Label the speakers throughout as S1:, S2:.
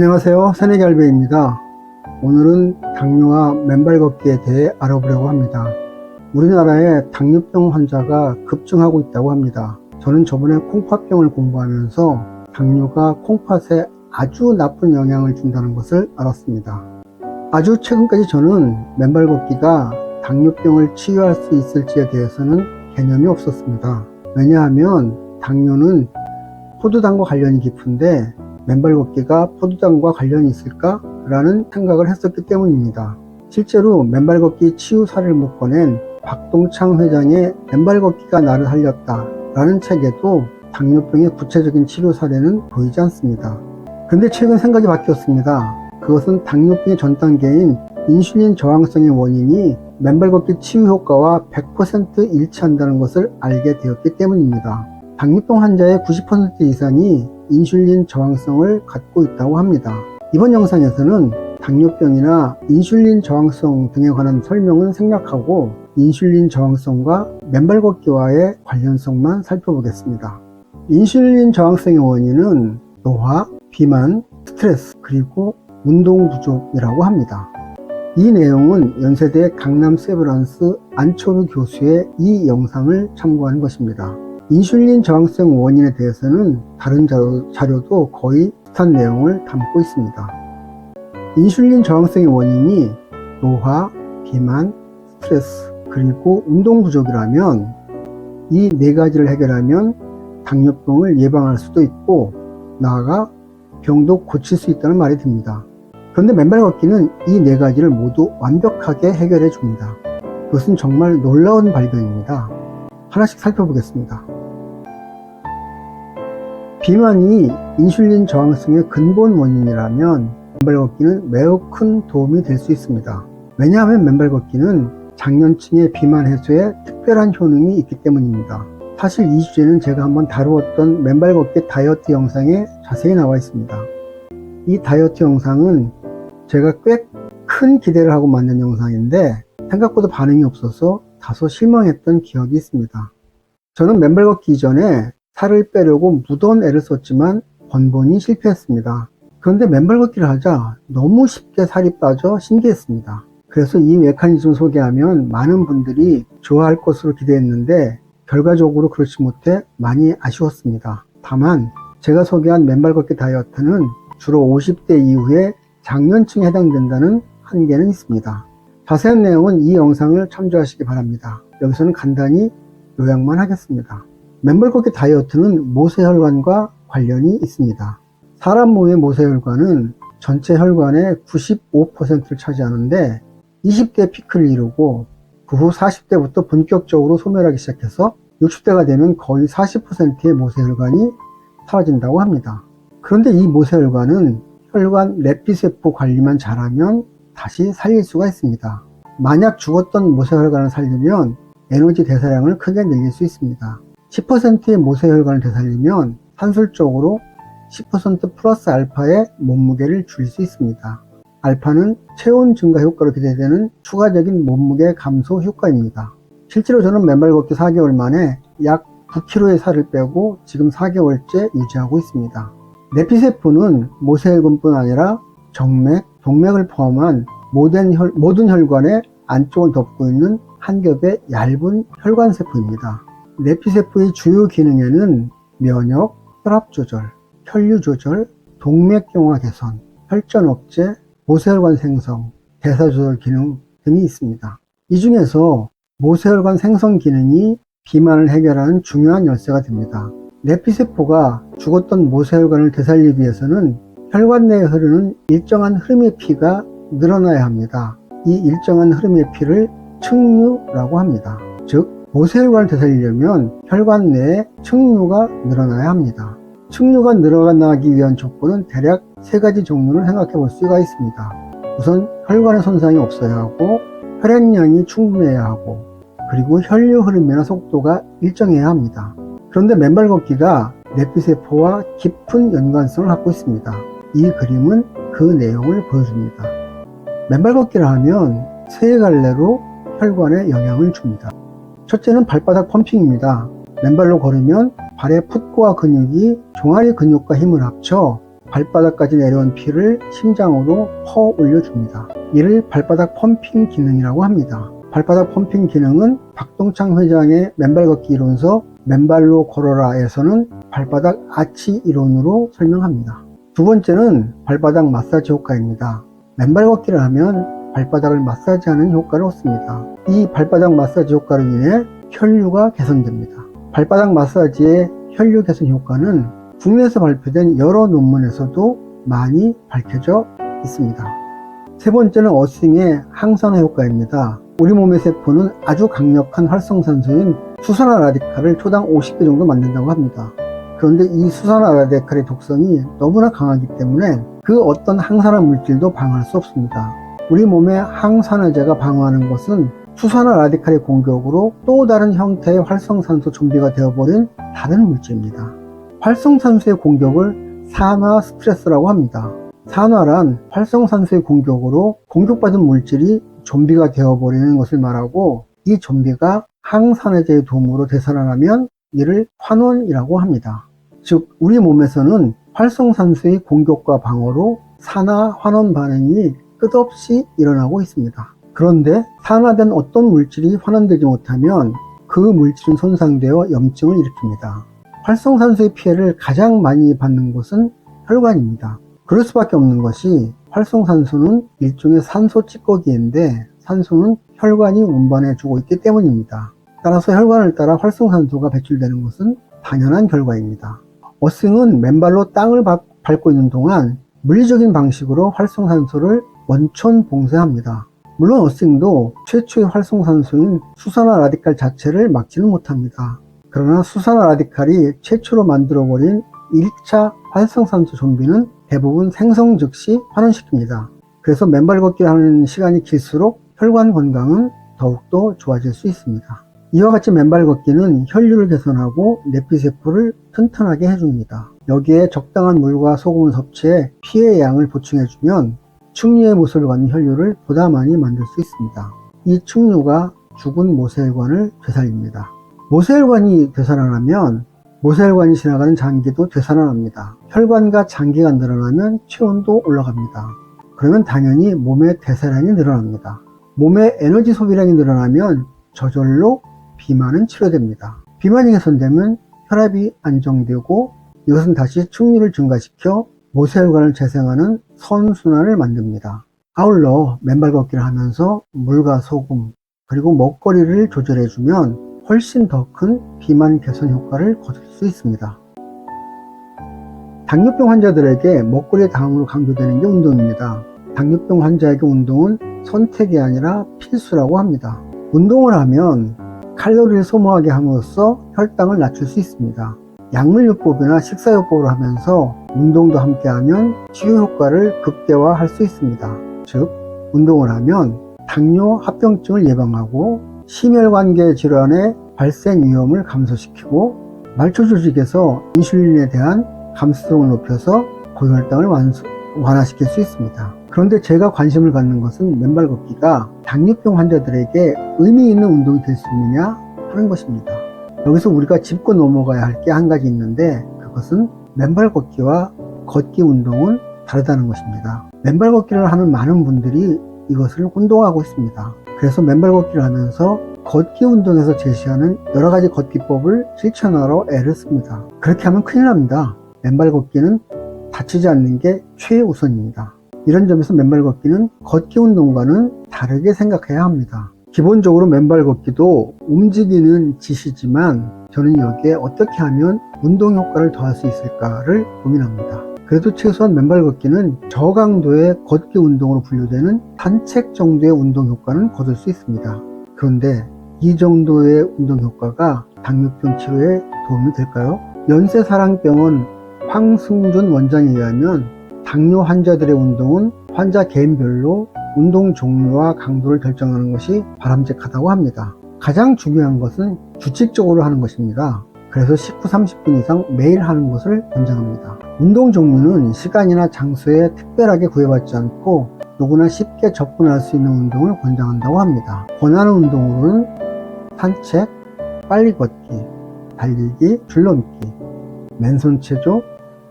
S1: 안녕하세요. 새내기알베입니다. 오늘은 당뇨와 맨발 걷기에 대해 알아보려고 합니다. 우리나라에 당뇨병 환자가 급증하고 있다고 합니다. 저는 저번에 콩팥병을 공부하면서 당뇨가 콩팥에 아주 나쁜 영향을 준다는 것을 알았습니다. 아주 최근까지 저는 맨발 걷기가 당뇨병을 치유할 수 있을지에 대해서는 개념이 없었습니다. 왜냐하면 당뇨는 포도당과 관련이 깊은데 맨발 걷기가 포도당과 관련이 있을까? 라는 생각을 했었기 때문입니다. 실제로 맨발 걷기 치유 사례를 묶어낸 박동창 회장의 맨발 걷기가 나를 살렸다 라는 책에도 당뇨병의 구체적인 치료 사례는 보이지 않습니다. 그런데 최근 생각이 바뀌었습니다. 그것은 당뇨병의 전 단계인 인슐린 저항성의 원인이 맨발 걷기 치유 효과와 100% 일치한다는 것을 알게 되었기 때문입니다. 당뇨병 환자의 90% 이상이 인슐린 저항성을 갖고 있다고 합니다. 이번 영상에서는 당뇨병이나 인슐린 저항성 등에 관한 설명은 생략하고 인슐린 저항성과 맨발 걷기와의 관련성만 살펴보겠습니다. 인슐린 저항성의 원인은 노화, 비만, 스트레스, 그리고 운동 부족이라고 합니다. 이 내용은 연세대 강남 세브란스 안초르 교수의 이 영상을 참고한 것입니다. 인슐린 저항성 원인에 대해서는 다른 자료도 거의 비슷한 내용을 담고 있습니다. 인슐린 저항성의 원인이 노화, 비만, 스트레스, 그리고 운동 부족이라면 이 네 가지를 해결하면 당뇨병을 예방할 수도 있고 나아가 병도 고칠 수 있다는 말이 듭니다. 그런데 맨발 걷기는 이 네 가지를 모두 완벽하게 해결해 줍니다. 그것은 정말 놀라운 발견입니다. 하나씩 살펴보겠습니다. 비만이 인슐린 저항성의 근본 원인이라면 맨발 걷기는 매우 큰 도움이 될 수 있습니다. 왜냐하면 맨발 걷기는 장년층의 비만 해소에 특별한 효능이 있기 때문입니다. 사실 이 주제는 제가 한번 다루었던 맨발 걷기 다이어트 영상에 자세히 나와 있습니다. 이 다이어트 영상은 제가 꽤 큰 기대를 하고 만든 영상인데 생각보다 반응이 없어서 다소 실망했던 기억이 있습니다. 저는 맨발 걷기 이전에 살을 빼려고 무더운 애를 썼지만 번번이 실패했습니다. 그런데 맨발 걷기를 하자 너무 쉽게 살이 빠져 신기했습니다. 그래서 이 메커니즘을 소개하면 많은 분들이 좋아할 것으로 기대했는데 결과적으로 그렇지 못해 많이 아쉬웠습니다. 다만 제가 소개한 맨발 걷기 다이어트는 주로 50대 이후에 장년층에 해당된다는 한계는 있습니다. 자세한 내용은 이 영상을 참조하시기 바랍니다. 여기서는 간단히 요약만 하겠습니다. 맨발 걷기 다이어트는 모세혈관과 관련이 있습니다. 사람 몸의 모세혈관은 전체 혈관의 95%를 차지하는데 20대 피크를 이루고 그 후 40대부터 본격적으로 소멸하기 시작해서 60대가 되면 거의 40%의 모세혈관이 사라진다고 합니다. 그런데 이 모세혈관은 혈관 내피세포 관리만 잘하면 다시 살릴 수가 있습니다. 만약 죽었던 모세혈관을 살리면 에너지 대사량을 크게 늘릴 수 있습니다. 10%의 모세혈관을 되살리면 산술적으로 10% 플러스 알파의 몸무게를 줄일 수 있습니다. 알파는 체온 증가 효과로 기대되는 추가적인 몸무게 감소 효과입니다. 실제로 저는 맨발 걷기 4개월 만에 약 9kg의 살을 빼고 지금 4개월째 유지하고 있습니다. 내피세포는 모세혈관뿐 아니라 정맥, 동맥을 포함한 모든 혈관의 안쪽을 덮고 있는 한 겹의 얇은 혈관세포입니다. 내피세포의 주요 기능에는 면역, 혈압 조절, 혈류 조절, 동맥경화 개선, 혈전 억제, 모세혈관 생성, 대사 조절 기능 등이 있습니다. 이 중에서 모세혈관 생성 기능이 비만을 해결하는 중요한 열쇠가 됩니다. 내피세포가 죽었던 모세혈관을 되살리기 위해서는 혈관 내에 흐르는 일정한 흐름의 피가 늘어나야 합니다. 이 일정한 흐름의 피를 층류라고 합니다. 즉 모세혈관을 되살리려면 혈관 내에 층류가 늘어나야 합니다. 층류가 늘어나기 위한 조건은 대략 세 가지 종류를 생각해 볼 수가 있습니다. 우선 혈관의 손상이 없어야 하고 혈액량이 충분해야 하고 그리고 혈류 흐름이나 속도가 일정해야 합니다. 그런데 맨발 걷기가 내피세포와 깊은 연관성을 갖고 있습니다. 이 그림은 그 내용을 보여줍니다. 맨발 걷기를 하면 세 갈래로 혈관에 영향을 줍니다. 첫째는 발바닥 펌핑입니다. 맨발로 걸으면 발의 풋고와 근육이 종아리 근육과 힘을 합쳐 발바닥까지 내려온 피를 심장으로 퍼 올려줍니다. 이를 발바닥 펌핑 기능이라고 합니다. 발바닥 펌핑 기능은 박동창 회장의 맨발 걷기 이론서 맨발로 걸어라에서는 발바닥 아치 이론으로 설명합니다. 두 번째는 발바닥 마사지 효과입니다. 맨발 걷기를 하면 발바닥을 마사지하는 효과를 얻습니다. 이 발바닥 마사지 효과로 인해 혈류가 개선됩니다. 발바닥 마사지의 혈류 개선 효과는 국내에서 발표된 여러 논문에서도 많이 밝혀져 있습니다. 세 번째는 어싱의 항산화 효과입니다. 우리 몸의 세포는 아주 강력한 활성산소인 수산화 라디칼을 초당 50개 정도 만든다고 합니다. 그런데 이 수산화 라디칼의 독성이 너무나 강하기 때문에 그 어떤 항산화 물질도 방어할 수 없습니다. 우리 몸의 항산화제가 방어하는 것은 수산화 라디칼의 공격으로 또 다른 형태의 활성산소 좀비가 되어버린 다른 물질입니다. 활성산소의 공격을 산화 스트레스라고 합니다. 산화란 활성산소의 공격으로 공격받은 물질이 좀비가 되어버리는 것을 말하고, 이 좀비가 항산화제의 도움으로 되살아나면 이를 환원이라고 합니다. 즉 우리 몸에서는 활성산소의 공격과 방어로 산화 환원 반응이 끝없이 일어나고 있습니다. 그런데 산화된 어떤 물질이 환원되지 못하면 그 물질은 손상되어 염증을 일으킵니다. 활성산소의 피해를 가장 많이 받는 곳은 혈관입니다. 그럴 수밖에 없는 것이 활성산소는 일종의 산소 찌꺼기인데 산소는 혈관이 운반해 주고 있기 때문입니다. 따라서 혈관을 따라 활성산소가 배출되는 것은 당연한 결과입니다. 어싱은 맨발로 땅을 밟고 있는 동안 물리적인 방식으로 활성산소를 원천 봉쇄합니다. 물론 어싱도 최초의 활성산소인 수산화 라디칼 자체를 막지는 못합니다. 그러나 수산화 라디칼이 최초로 만들어버린 1차 활성산소 좀비는 대부분 생성 즉시 환원시킵니다. 그래서 맨발 걷기를 하는 시간이 길수록 혈관 건강은 더욱더 좋아질 수 있습니다. 이와 같이 맨발 걷기는 혈류를 개선하고 내피세포를 튼튼하게 해줍니다. 여기에 적당한 물과 소금을 섭취해 피의 양을 보충해주면 충류의 모습을 갖는 혈류를 보다 많이 만들 수 있습니다. 이 충류가 죽은 모세혈관을 되살립니다. 모세혈관이 되살아나면 모세혈관이 지나가는 장기도 되살아납니다. 혈관과 장기가 늘어나면 체온도 올라갑니다. 그러면 당연히 몸의 대사량이 늘어납니다. 몸의 에너지 소비량이 늘어나면 저절로 비만은 치료됩니다. 비만이 개선되면 혈압이 안정되고 이것은 다시 충류를 증가시켜 모세혈관을 재생하는 선순환을 만듭니다. 아울러 맨발 걷기를 하면서 물과 소금 그리고 먹거리를 조절해주면 훨씬 더 큰 비만 개선 효과를 거둘 수 있습니다. 당뇨병 환자들에게 먹거리의 다음으로 강조되는 게 운동입니다. 당뇨병 환자에게 운동은 선택이 아니라 필수라고 합니다. 운동을 하면 칼로리를 소모하게 함으로써 혈당을 낮출 수 있습니다. 약물요법이나 식사요법을 하면서 운동도 함께하면 치료 효과를 극대화할 수 있습니다. 즉, 운동을 하면 당뇨 합병증을 예방하고 심혈관계 질환의 발생 위험을 감소시키고 말초 조직에서 인슐린에 대한 감수성을 높여서 고혈당을 완화시킬 수 있습니다. 그런데 제가 관심을 갖는 것은 맨발 걷기가 당뇨병 환자들에게 의미 있는 운동이 될 수 있느냐 하는 것입니다. 여기서 우리가 짚고 넘어가야 할 게 한 가지 있는데, 그것은 맨발 걷기와 걷기 운동은 다르다는 것입니다. 맨발 걷기를 하는 많은 분들이 이것을 혼동하고 있습니다. 그래서 맨발 걷기를 하면서 걷기 운동에서 제시하는 여러 가지 걷기법을 실천하러 애를 씁니다. 그렇게 하면 큰일 납니다. 맨발 걷기는 다치지 않는 게 최우선입니다. 이런 점에서 맨발 걷기는 걷기 운동과는 다르게 생각해야 합니다. 기본적으로 맨발 걷기도 움직이는 짓이지만 저는 여기에 어떻게 하면 운동 효과를 더할 수 있을까를 고민합니다. 그래도 최소한 맨발 걷기는 저강도의 걷기 운동으로 분류되는 산책 정도의 운동 효과는 거둘 수 있습니다. 그런데 이 정도의 운동 효과가 당뇨병 치료에 도움이 될까요? 연세사랑병원 황승준 원장에 의하면 당뇨 환자들의 운동은 환자 개인별로 운동 종류와 강도를 결정하는 것이 바람직하다고 합니다. 가장 중요한 것은 규칙적으로 하는 것입니다. 그래서 19, 30분 이상 매일 하는 것을 권장합니다. 운동 종류는 시간이나 장소에 특별하게 구애받지 않고 누구나 쉽게 접근할 수 있는 운동을 권장한다고 합니다. 권하는 운동으로는 산책, 빨리 걷기, 달리기, 줄넘기, 맨손 체조,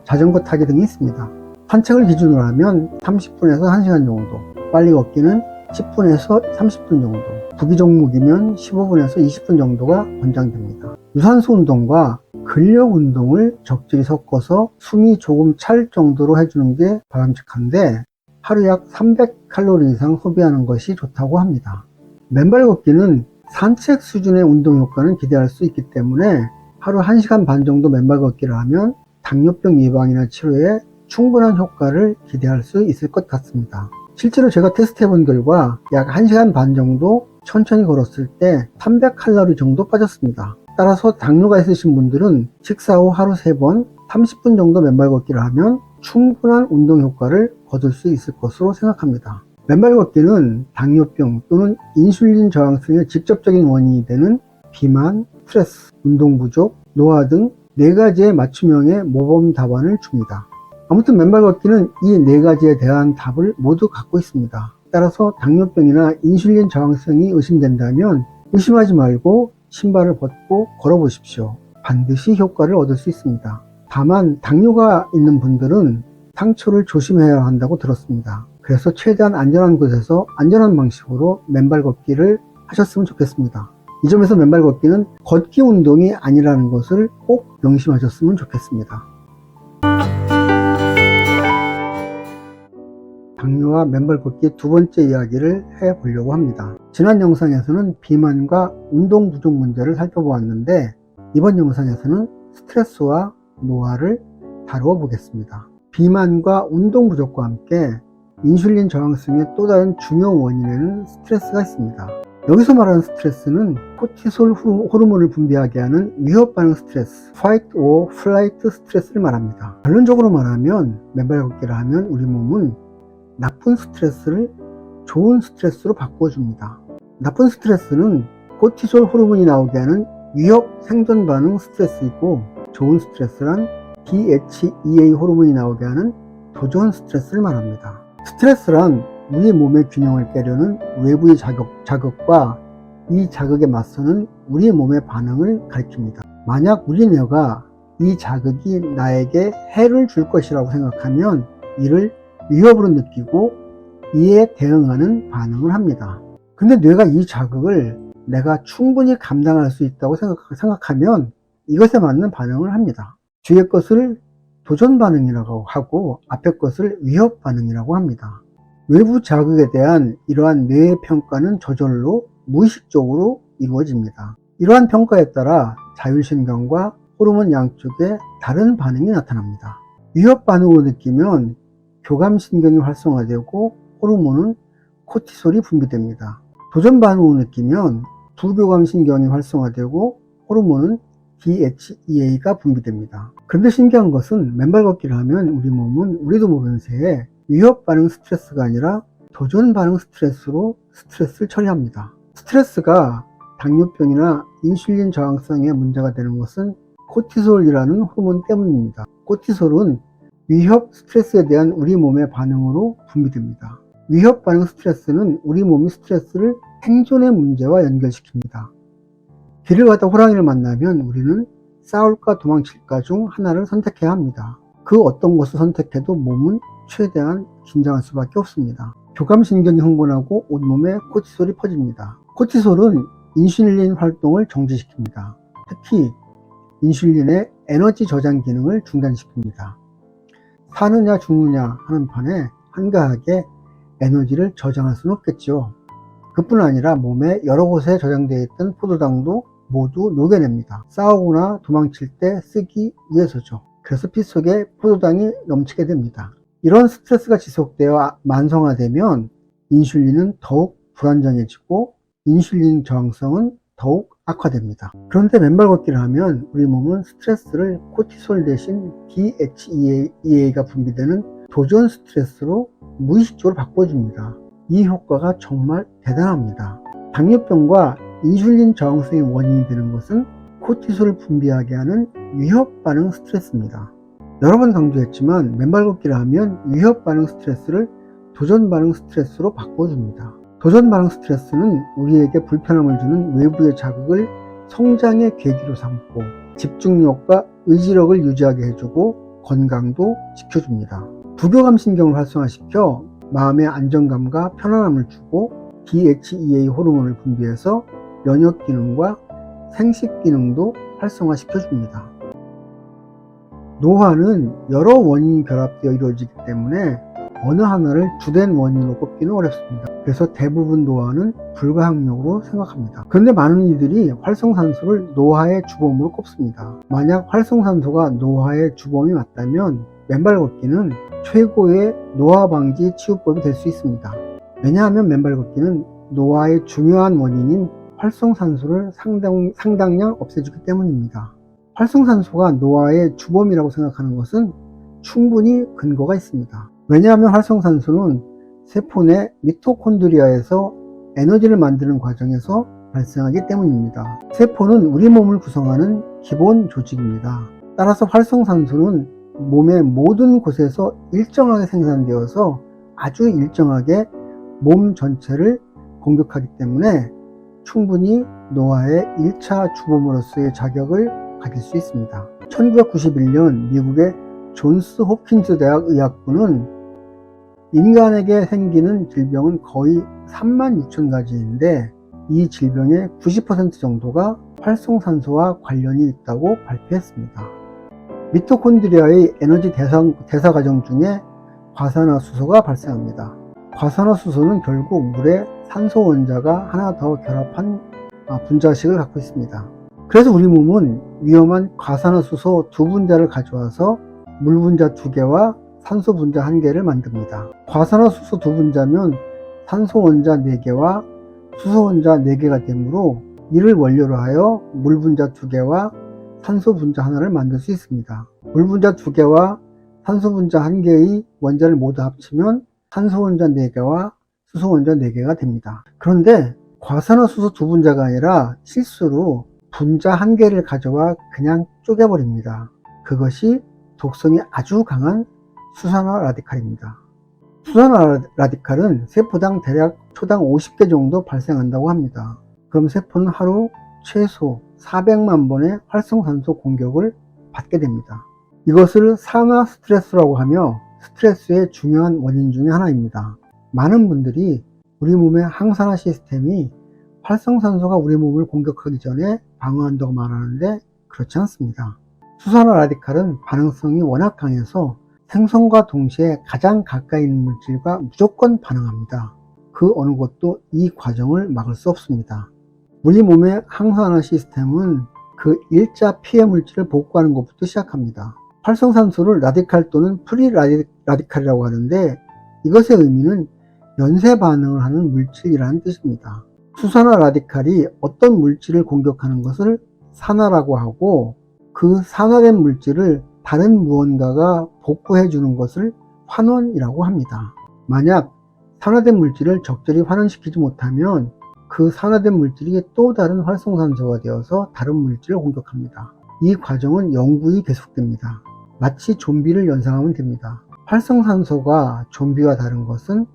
S1: 자전거 타기 등이 있습니다. 산책을 기준으로 하면 30분에서 1시간 정도, 빨리 걷기는 10분에서 30분 정도, 구기 종목이면 15분에서 20분 정도가 권장됩니다. 유산소 운동과 근력 운동을 적절히 섞어서 숨이 조금 찰 정도로 해주는 게 바람직한데, 하루 약 300칼로리 이상 소비하는 것이 좋다고 합니다. 맨발 걷기는 산책 수준의 운동 효과는 기대할 수 있기 때문에 하루 1시간 반 정도 맨발 걷기를 하면 당뇨병 예방이나 치료에 충분한 효과를 기대할 수 있을 것 같습니다. 실제로 제가 테스트 해본 결과 약 1시간 반 정도 천천히 걸었을 때 300칼로리 정도 빠졌습니다. 따라서 당뇨가 있으신 분들은 식사 후 하루 3번 30분 정도 맨발 걷기를 하면 충분한 운동 효과를 거둘 수 있을 것으로 생각합니다. 맨발 걷기는 당뇨병 또는 인슐린 저항성의 직접적인 원인이 되는 비만, 스트레스, 운동 부족, 노화 등 4가지의 맞춤형의 모범 답안을 줍니다. 아무튼 맨발 걷기는 이 4가지에 대한 답을 모두 갖고 있습니다. 따라서 당뇨병이나 인슐린 저항성이 의심된다면 의심하지 말고 신발을 벗고 걸어보십시오. 반드시 효과를 얻을 수 있습니다. 다만 당뇨가 있는 분들은 상처를 조심해야 한다고 들었습니다. 그래서 최대한 안전한 곳에서 안전한 방식으로 맨발 걷기를 하셨으면 좋겠습니다. 이 점에서 맨발 걷기는 걷기 운동이 아니라는 것을 꼭 명심하셨으면 좋겠습니다. 당뇨와 맨발 걷기 두 번째 이야기를 해보려고 합니다. 지난 영상에서는 비만과 운동 부족 문제를 살펴보았는데, 이번 영상에서는 스트레스와 노화를 다루어 보겠습니다. 비만과 운동 부족과 함께 인슐린 저항성의 또 다른 중요 원인에는 스트레스가 있습니다. 여기서 말하는 스트레스는 코티솔 호르몬을 분비하게 하는 위협 반응 스트레스, Fight or Flight 스트레스를 말합니다. 결론적으로 말하면 맨발 걷기를 하면 우리 몸은 나쁜 스트레스를 좋은 스트레스로 바꿔줍니다. 나쁜 스트레스는 코티솔 호르몬이 나오게 하는 위협 생존 반응 스트레스이고, 좋은 스트레스란 DHEA 호르몬이 나오게 하는 도전 스트레스를 말합니다. 스트레스란 우리 몸의 균형을 깨려는 외부의 자극과 이 자극에 맞서는 우리 몸의 반응을 가리킵니다. 만약 우리 뇌가 이 자극이 나에게 해를 줄 것이라고 생각하면 이를 위협으로 느끼고 이에 대응하는 반응을 합니다. 근데 뇌가 이 자극을 내가 충분히 감당할 수 있다고 생각하면 이것에 맞는 반응을 합니다. 뒤의 것을 도전 반응이라고 하고 앞의 것을 위협 반응이라고 합니다. 외부 자극에 대한 이러한 뇌의 평가는 저절로 무의식적으로 이루어집니다. 이러한 평가에 따라 자율신경과 호르몬 양쪽에 다른 반응이 나타납니다. 위협 반응으로 느끼면 교감신경이 활성화되고 호르몬은 코티솔이 분비됩니다. 도전 반응으로 느끼면 부교감신경이 활성화되고 호르몬은 DHEA가 분비됩니다. 그런데 신기한 것은 맨발 걷기를 하면 우리 몸은 우리도 모르는 새에 위협 반응 스트레스가 아니라 도전 반응 스트레스로 스트레스를 처리합니다. 스트레스가 당뇨병이나 인슐린 저항성에 문제가 되는 것은 코티솔이라는 호르몬 때문입니다. 코티솔은 위협 스트레스에 대한 우리 몸의 반응으로 분비됩니다. 위협 반응 스트레스는 우리 몸이 스트레스를 생존의 문제와 연결시킵니다. 길을 가다 호랑이를 만나면 우리는 싸울까 도망칠까 중 하나를 선택해야 합니다. 그 어떤 것을 선택해도 몸은 최대한 긴장할 수밖에 없습니다. 교감신경이 흥분하고 온몸에 코티솔이 퍼집니다. 코티솔은 인슐린 활동을 정지시킵니다. 특히 인슐린의 에너지 저장 기능을 중단시킵니다. 사느냐 죽느냐 하는 판에 한가하게 에너지를 저장할 수는 없겠죠. 그뿐 아니라 몸에 여러 곳에 저장되어 있던 포도당도 모두 녹여냅니다. 싸우거나 도망칠 때 쓰기 위해서죠. 그래서 피 속에 포도당이 넘치게 됩니다. 이런 스트레스가 지속되어 만성화되면 인슐린은 더욱 불안정해지고 인슐린 저항성은 더욱 악화됩니다. 그런데 맨발 걷기를 하면 우리 몸은 스트레스를 코티솔 대신 DHEA가 분비되는 도전 스트레스로 무의식적으로 바꿔줍니다. 이 효과가 정말 대단합니다. 당뇨병과 인슐린 저항성의 원인이 되는 것은 코티솔을 분비하게 하는 위협 반응 스트레스입니다. 여러 번 강조했지만 맨발 걷기를 하면 위협 반응 스트레스를 도전 반응 스트레스로 바꿔줍니다. 도전 반응 스트레스는 우리에게 불편함을 주는 외부의 자극을 성장의 계기로 삼고 집중력과 의지력을 유지하게 해주고 건강도 지켜줍니다. 부교감 신경을 활성화시켜 마음의 안정감과 편안함을 주고 DHEA 호르몬을 분비해서 면역 기능과 생식 기능도 활성화시켜 줍니다. 노화는 여러 원인이 결합되어 이루어지기 때문에 어느 하나를 주된 원인으로 꼽기는 어렵습니다. 그래서 대부분 노화는 불가항력으로 생각합니다. 그런데 많은 이들이 활성산소를 노화의 주범으로 꼽습니다. 만약 활성산소가 노화의 주범이 맞다면 맨발 걷기는 최고의 노화 방지 치유법이 될 수 있습니다. 왜냐하면 맨발 걷기는 노화의 중요한 원인인 활성산소를 상당량 없애주기 때문입니다. 활성산소가 노화의 주범이라고 생각하는 것은 충분히 근거가 있습니다. 왜냐하면 활성산소는 세포 내 미토콘드리아에서 에너지를 만드는 과정에서 발생하기 때문입니다. 세포는 우리 몸을 구성하는 기본 조직입니다. 따라서 활성산소는 몸의 모든 곳에서 일정하게 생산되어서 아주 일정하게 몸 전체를 공격하기 때문에 충분히 노화의 1차 주범으로서의 자격을 가질 수 있습니다. 1991년 미국의 존스 홉킨스 대학 의학부는 인간에게 생기는 질병은 거의 36,000가지인데 이 질병의 90% 정도가 활성산소와 관련이 있다고 발표했습니다. 미토콘드리아의 에너지 대사 과정 중에 과산화수소가 발생합니다. 과산화수소는 결국 물에 산소 원자가 하나 더 결합한 분자식을 갖고 있습니다. 그래서 우리 몸은 위험한 과산화수소 2분자를 가져와서 물 분자 2개와 산소 분자 1개를 만듭니다. 과산화수소 2분자면 산소 원자 4개와 수소 원자 4개가 되므로 이를 원료로 하여 물 분자 2개와 산소 분자 하나를 만들 수 있습니다. 물 분자 2개와 산소 분자 1개의 원자를 모두 합치면 산소 원자 4개와 수소 원자 4개가 됩니다. 그런데 과산화수소 2분자가 아니라 실수로 분자 1개를 가져와 그냥 쪼개버립니다. 그것이 독성이 아주 강한 수산화 라디칼입니다. 수산화 라디칼은 세포당 대략 초당 50개 정도 발생한다고 합니다. 그럼 세포는 하루 최소 400만 번의 활성산소 공격을 받게 됩니다. 이것을 산화 스트레스라고 하며 스트레스의 중요한 원인 중에 하나입니다. 많은 분들이 우리 몸의 항산화 시스템이 활성산소가 우리 몸을 공격하기 전에 방어한다고 말하는데 그렇지 않습니다. 수산화 라디칼은 반응성이 워낙 강해서 생성과 동시에 가장 가까이 있는 물질과 무조건 반응합니다. 그 어느 것도 이 과정을 막을 수 없습니다. 우리 몸의 항산화 시스템은 그 일자 피해 물질을 복구하는 것부터 시작합니다. 활성산소를 라디칼 또는 프리 라디칼이라고 하는데 이것의 의미는 연쇄 반응을 하는 물질이라는 뜻입니다. 수산화 라디칼이 어떤 물질을 공격하는 것을 산화라고 하고 그 산화된 물질을 다른 무언가가 복구해 주는 것을 환원이라고 합니다. 만약 산화된 물질을 적절히 환원시키지 못하면 그 산화된 물질이 또 다른 활성산소가 되어서 다른 물질을 공격합니다. 이 과정은 영구히 계속됩니다. 마치 좀비를 연상하면 됩니다. 활성산소가 좀비와 다른 것은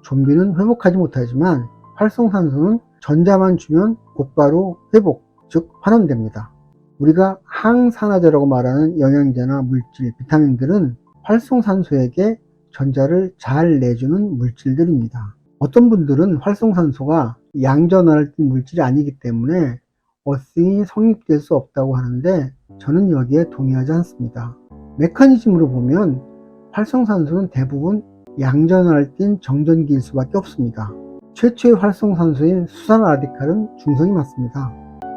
S1: 좀비는 회복하지 못하지만 활성산소는 전자만 주면 곧바로 회복, 즉 환원됩니다. 우리가 항산화제라고 말하는 영양제나 물질, 비타민들은 활성산소에게 전자를 잘 내주는 물질들입니다. 어떤 분들은 활성산소가 양전환을 띈 물질이 아니기 때문에 어싱이 성립될 수 없다고 하는데 저는 여기에 동의하지 않습니다. 메커니즘으로 보면 활성산소는 대부분 양전환을 띈 정전기일 수밖에 없습니다. 최초의 활성산소인 수산화 라디칼은 중성이 맞습니다.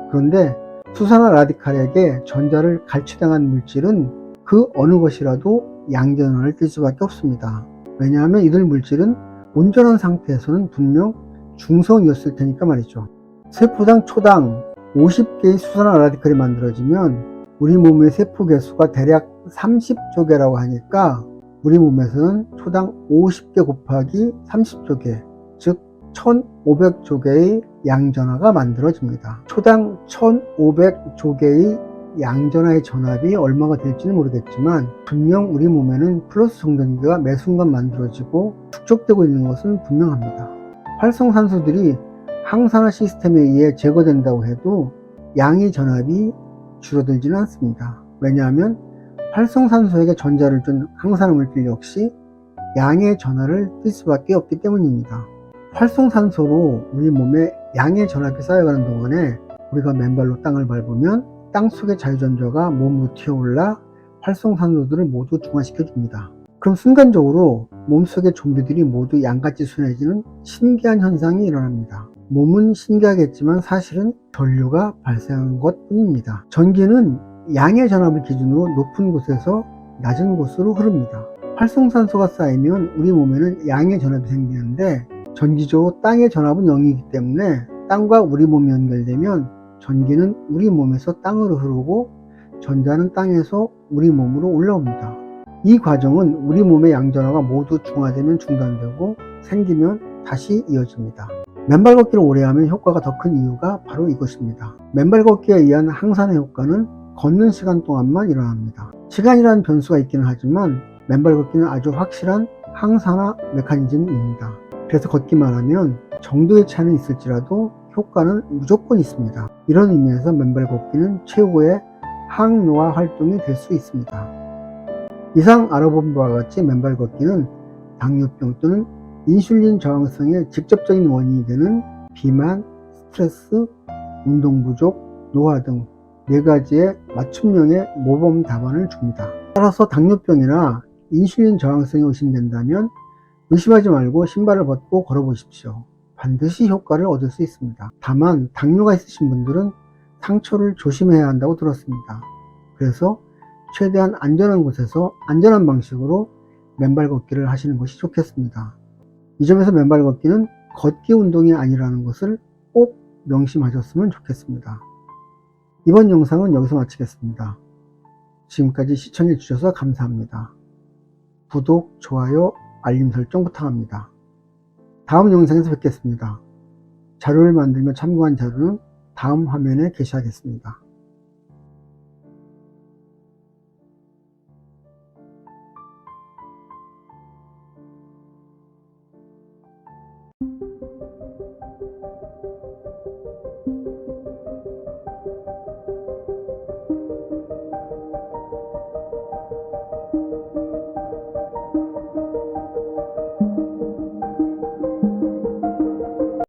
S1: 그런데 수산화 라디칼에게 전자를 갈취당한 물질은 그 어느 것이라도 양전환을 띌 수밖에 없습니다. 왜냐하면 이들 물질은 온전한 상태에서는 분명 중성이었을 테니까 말이죠. 세포당 초당 50개의 수산화 라디칼이 만들어지면 우리 몸의 세포 개수가 대략 30조 개라고 하니까 우리 몸에서는 초당 50개 곱하기 30조 개, 즉 1500조 개의 양전하가 만들어집니다. 초당 1500조 개의 양전하의 전압이 얼마가 될지는 모르겠지만 분명 우리 몸에는 플러스 정전기가 매 순간 만들어지고 축적되고 있는 것은 분명합니다. 활성산소들이 항산화 시스템에 의해 제거된다고 해도 양의 전압이 줄어들지는 않습니다. 왜냐하면 활성산소에게 전자를 준 항산화 물질 역시 양의 전하를 뜰 수밖에 없기 때문입니다. 활성산소로 우리 몸에 양의 전압이 쌓여가는 동안에 우리가 맨발로 땅을 밟으면 땅속의 자유전자가 몸으로 튀어올라 활성산소들을 모두 중화시켜 줍니다. 그럼 순간적으로 몸속의 좀비들이 모두 양같이 순해지는 신기한 현상이 일어납니다. 몸은 신기하겠지만 사실은 전류가 발생한 것 뿐입니다. 전기는 양의 전압을 기준으로 높은 곳에서 낮은 곳으로 흐릅니다. 활성산소가 쌓이면 우리 몸에는 양의 전압이 생기는데 전기적으로 땅의 전압은 0이기 때문에 땅과 우리 몸이 연결되면 전기는 우리 몸에서 땅으로 흐르고 전자는 땅에서 우리 몸으로 올라옵니다. 이 과정은 우리 몸의 양전하가 모두 중화되면 중단되고 생기면 다시 이어집니다. 맨발 걷기를 오래 하면 효과가 더 큰 이유가 바로 이것입니다. 맨발 걷기에 의한 항산화 효과는 걷는 시간 동안만 일어납니다. 시간이라는 변수가 있기는 하지만 맨발 걷기는 아주 확실한 항산화 메커니즘입니다. 그래서 걷기만 하면 정도의 차이는 있을지라도 효과는 무조건 있습니다. 이런 의미에서 맨발 걷기는 최고의 항노화 활동이 될 수 있습니다. 이상 알아본 바와 같이 맨발 걷기는 당뇨병 또는 인슐린 저항성의 직접적인 원인이 되는 비만, 스트레스, 운동 부족, 노화 등 4가지의 맞춤형의 모범 답안을 줍니다. 따라서 당뇨병이나 인슐린 저항성이 의심된다면 의심하지 말고 신발을 벗고 걸어보십시오. 반드시 효과를 얻을 수 있습니다. 다만 당뇨가 있으신 분들은 상처를 조심해야 한다고 들었습니다. 그래서 최대한 안전한 곳에서 안전한 방식으로 맨발 걷기를 하시는 것이 좋겠습니다. 이 점에서 맨발 걷기는 걷기 운동이 아니라는 것을 꼭 명심하셨으면 좋겠습니다. 이번 영상은 여기서 마치겠습니다. 지금까지 시청해 주셔서 감사합니다. 구독, 좋아요, 알림 설정 부탁합니다. 다음 영상에서 뵙겠습니다. 자료를 만들며 참고한 자료는 다음 화면에 게시하겠습니다.